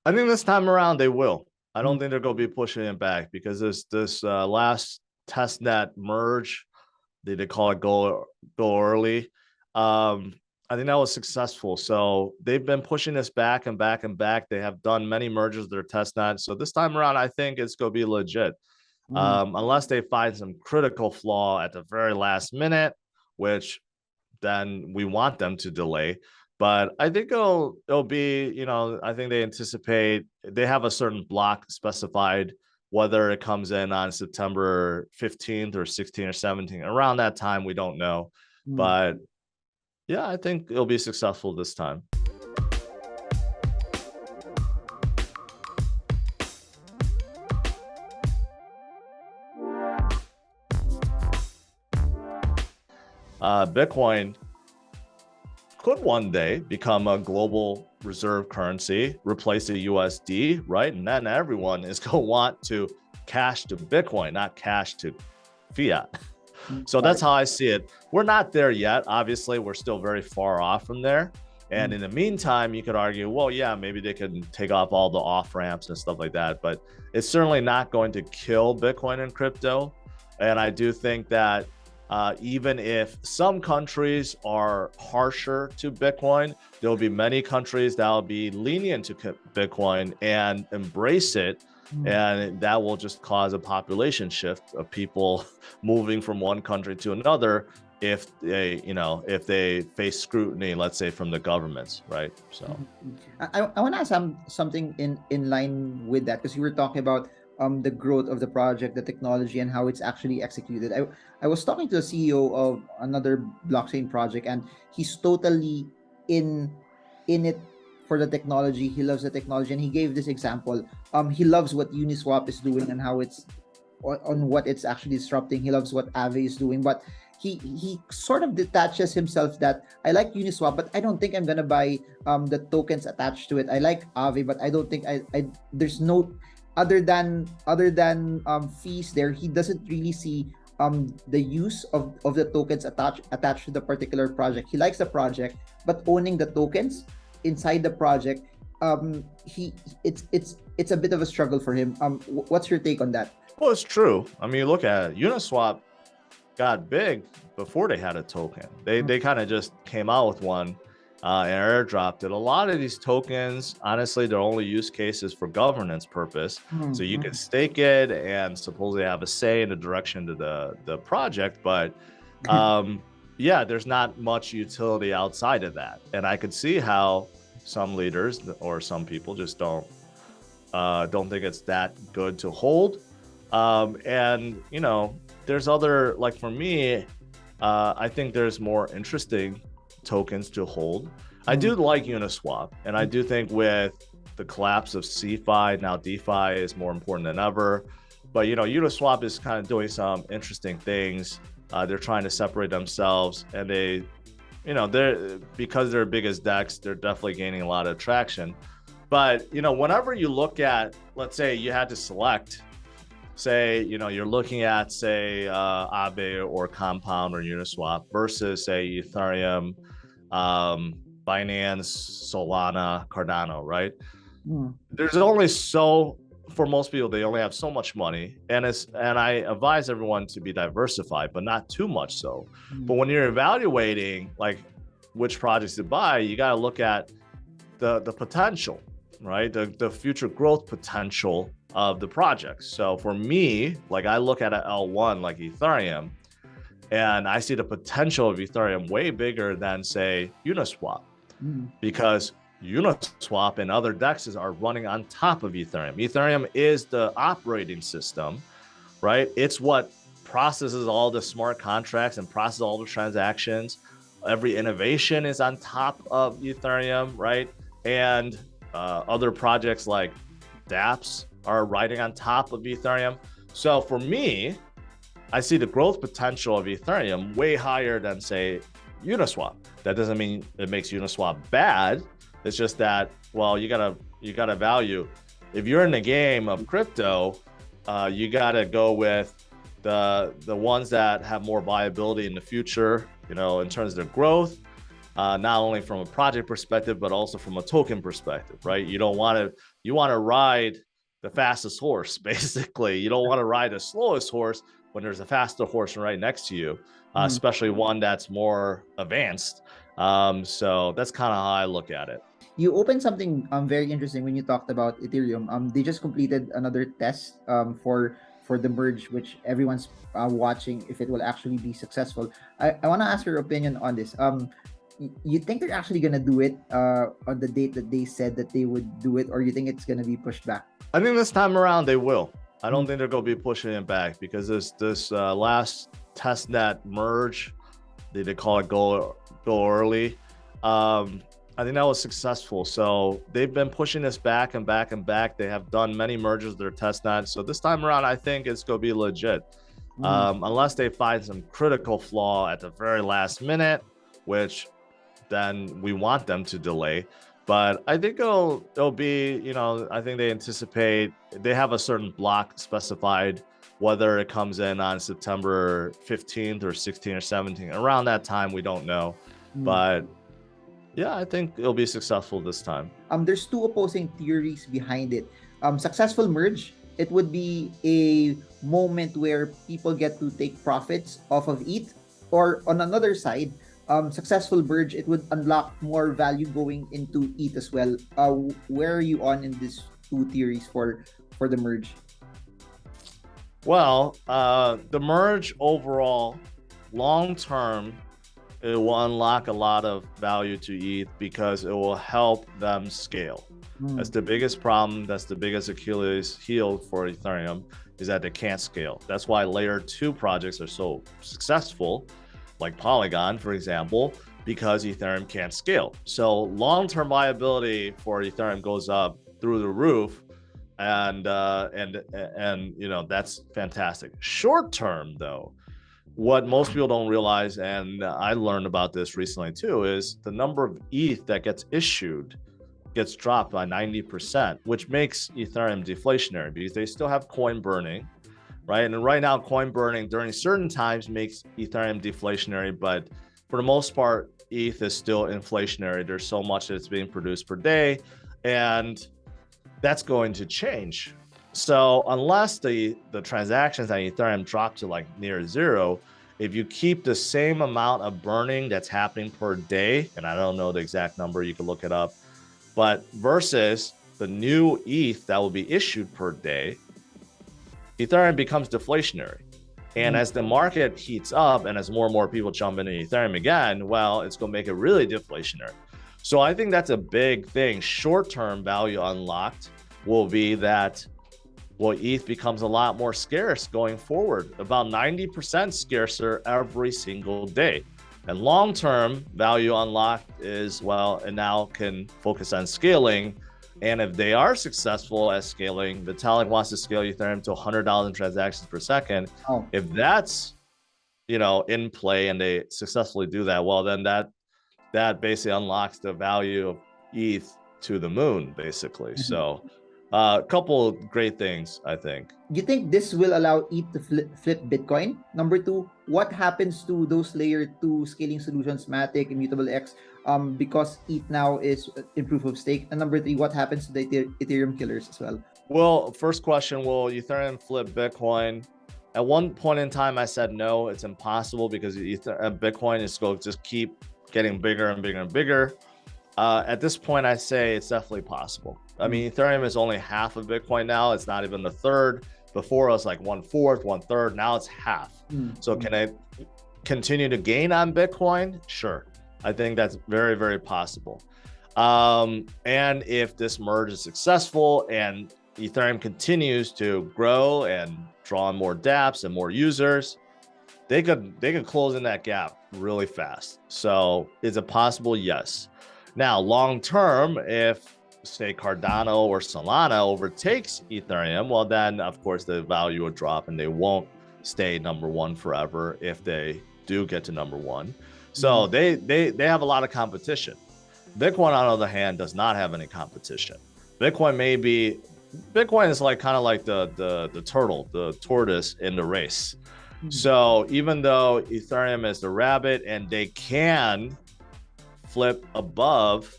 I think this time around they will. I Mm. don't think they're going to be pushing it back because this last testnet merge, they call it go early. I think that was successful. So they've been pushing this back and back and back. They have done many mergers, their testnet. So this time around, I think it's going to be legit. Mm. Unless they find some critical flaw at the very last minute, which then we want them to delay. But I think it'll be, I think they anticipate they have a certain block specified, whether it comes in on September 15th or 16th or 17th. Around that time, we don't know. Mm. But yeah, I think it'll be successful this time. Bitcoin could one day become a global reserve currency, replace the USD, right? And then everyone is going to want to cash to Bitcoin, not cash to fiat. So that's how I see it. We're not there yet. Obviously, we're still very far off from there. And in the meantime, you could argue, well, yeah, maybe they can take off all the off ramps and stuff like that, but it's certainly not going to kill Bitcoin and crypto. And I do think that even if some countries are harsher to Bitcoin, there will be many countries that will be lenient to Bitcoin and embrace it. And that will just cause a population shift of people moving from one country to another if they face scrutiny, let's say, from the governments, right? So I want to ask something in line with that, because you were talking about the growth of the project, the technology, and how it's actually executed. I was talking to the CEO of another blockchain project, and he's totally in it for the technology. He loves the technology, and he gave this example. He loves what Uniswap is doing and how it's on what it's actually disrupting. He loves what Aave is doing, but he sort of detaches himself that I like Uniswap, but I don't think I'm gonna buy the tokens attached to it. I like Aave, but I don't think I there's no other than fees there. He doesn't really see the use of the tokens attached to the particular project. He likes the project, but owning the tokens inside the project, it's a bit of a struggle for him. What's your take on that? well, it's true. I mean, look at it. Uniswap got big before they had a token. They kind of just came out with one and airdropped it. A lot of these tokens, honestly, their only use case is for governance purpose. So you can stake it and supposedly have a say in the direction of the project, but yeah, there's not much utility outside of that. And I could see how some leaders or some people just don't think it's that good to hold. And there's other, like for me, I think there's more interesting tokens to hold. I do like Uniswap, and I do think with the collapse of CeFi, now DeFi is more important than ever. But Uniswap is kind of doing some interesting things. They're trying to separate themselves, and they're because they're big as DEX, they're definitely gaining a lot of traction. But whenever you look at, let's say you had to select, say, you're looking at, say, Aave or Compound or Uniswap versus, say, Ethereum, Binance, Solana, Cardano, right? There's only for most people, they only have so much money, and I advise everyone to be diversified, but not too much so. But when you're evaluating like which projects to buy, you got to look at the potential, right? The future growth potential of the projects. So for me, like I look at an L1 like Ethereum, and I see the potential of Ethereum way bigger than, say, Uniswap, because Uniswap and other DEXs are running on top of Ethereum. Ethereum is the operating system, right? It's what processes all the smart contracts and processes all the transactions. Every innovation is on top of Ethereum, right? And other projects like dApps are riding on top of Ethereum. So for me, I see the growth potential of Ethereum way higher than, say, Uniswap. That doesn't mean it makes Uniswap bad. It's just that, well, you gotta value. If you're in the game of crypto, you gotta go with the ones that have more viability in the future, in terms of their growth, not only from a project perspective, but also from a token perspective, right? You don't want to you want to ride the fastest horse, basically. You don't want to ride the slowest horse when there's a faster horse right next to you, especially one that's more advanced. So that's kind of how I look at it. You opened something very interesting when you talked about Ethereum. They just completed another test for the merge, which everyone's watching if it will actually be successful. I want to ask your opinion on this. You think they're actually gonna do it on the date that they said that they would do it, or you think it's gonna be pushed back? I think this time around they will. I don't think they're gonna be pushing it back, because this last testnet merge, they call it go early. I think that was successful. So they've been pushing this back and back and back. They have done many mergers, their testnet. So this time around, I think it's going to be legit. Unless they find some critical flaw at the very last minute, which then we want them to delay. But I think it'll be, you know, I think they anticipate, they have a certain block specified, whether it comes in on September 15th or 16th or 17th. Around that time, we don't know. But yeah, I think it'll be successful this time. There's two opposing theories behind it. Successful merge, it would be a moment where people get to take profits off of ETH, or on another side, successful merge, it would unlock more value going into ETH as well. Where are you on in these two theories for the merge? Well, the merge overall, long term, it will unlock a lot of value to ETH because it will help them scale. That's the biggest problem. That's the biggest Achilles heel for Ethereum, is that they can't scale. That's why layer 2 projects are so successful, like Polygon, for example, because Ethereum can't scale. So long-term viability for Ethereum goes up through the roof, and you know, that's fantastic. Short-term, though, what most people don't realize, and I learned about this recently too, is the number of ETH that gets issued gets dropped by 90%, which makes Ethereum deflationary because they still have coin burning, right? And right now, coin burning during certain times makes Ethereum deflationary, but for the most part, ETH is still inflationary. There's so much that's being produced per day, and that's going to change. So unless the transactions on Ethereum drop to like near zero, if you keep the same amount of burning that's happening per day, and I don't know the exact number, you can look it up, but versus the new ETH that will be issued per day, Ethereum becomes deflationary. And as the market heats up and as more and more people jump into Ethereum again, well, it's going to make it really deflationary. So I think that's a big thing. Short-term value unlocked will be that, well, ETH becomes a lot more scarce going forward, about 90% scarcer every single day. And long-term value unlocked is, well, it now can focus on scaling. And if they are successful at scaling, Vitalik wants to scale Ethereum to 100,000 transactions per second. If that's, you know, in play and they successfully do that, well, then that basically unlocks the value of ETH to the moon, basically. So a couple of great things, I think. Do you think this will allow ETH to flip Bitcoin? Number two, what happens to those layer 2 scaling solutions, Matic, Immutable X, because ETH now is in proof of stake? And number three, what happens to the Ethereum killers as well? Well, first question, will Ethereum flip Bitcoin? At one point in time, I said no, it's impossible because Bitcoin is going to just keep getting bigger and bigger and bigger. At this point, I say it's definitely possible. I mean, Ethereum is only half of Bitcoin now. It's not even the third. Before it was like 1/4, 1/3. Now it's half. So can it continue to gain on Bitcoin? Sure. I think that's very, very possible. And if this merge is successful and Ethereum continues to grow and draw on more dApps and more users, they could close in that gap really fast. So is it possible? Yes. Now, long term, if say Cardano or Solana overtakes Ethereum, well, then of course the value will drop and they won't stay number one forever if they do get to number one. So they have a lot of competition. Bitcoin, on the other hand, does not have any competition. Bitcoin is like kind of like the turtle, the tortoise in the race. So even though Ethereum is the rabbit and they can flip above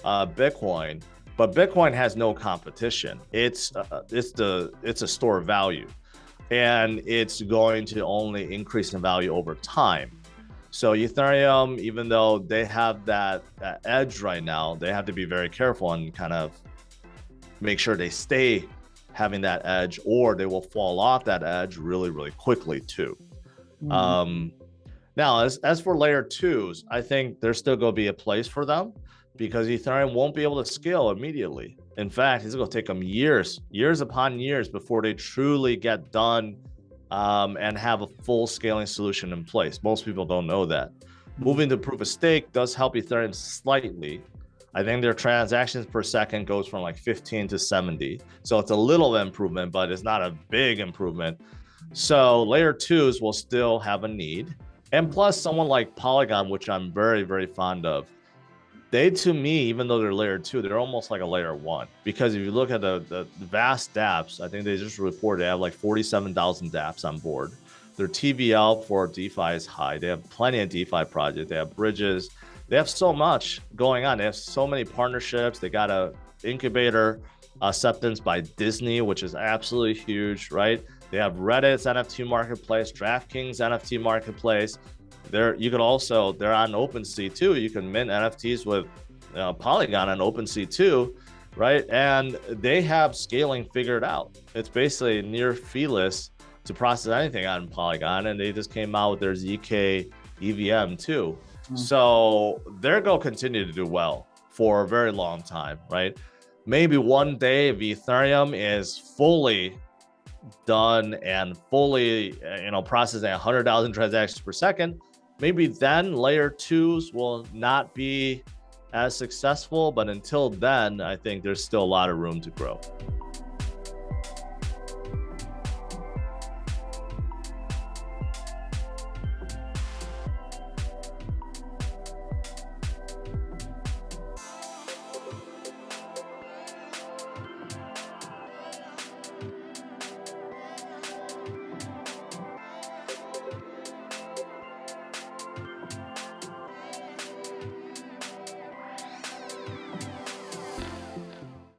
Bitcoin, but Bitcoin has no competition. It's a store of value, and it's going to only increase in value over time. So Ethereum, even though they have that edge right now, they have to be very careful and kind of make sure they stay having that edge, or they will fall off that edge really, really quickly too. Now, as for layer twos, I think there's still going to be a place for them, because Ethereum won't be able to scale immediately. In fact, it's going to take them years upon years before they truly get done and have a full scaling solution in place. Most people don't know that. Moving to proof of stake does help Ethereum slightly. I think their transactions per second goes from like 15 to 70. So it's a little improvement, but it's not a big improvement. So layer twos will still have a need. And plus, someone like Polygon, which I'm very, very fond of, they, to me, even though they're layer two, they're almost like a layer one. Because if you look at the vast dApps, I think they just reported they have like 47,000 dApps on board. Their TVL for DeFi is high. They have plenty of DeFi projects. They have bridges. They have so much going on. They have so many partnerships. They got a incubator acceptance by Disney, which is absolutely huge, right? They have Reddit's NFT marketplace, DraftKings NFT marketplace. They're on OpenSea too. You can mint NFTs with Polygon on OpenSea too, right? And they have scaling figured out. It's basically near feeless to process anything on Polygon, and they just came out with their ZK EVM too. So they're going to continue to do well for a very long time, right? Maybe one day if Ethereum is fully done and fully, processing 100,000 transactions per second, maybe then layer twos will not be as successful. But until then, I think there's still a lot of room to grow.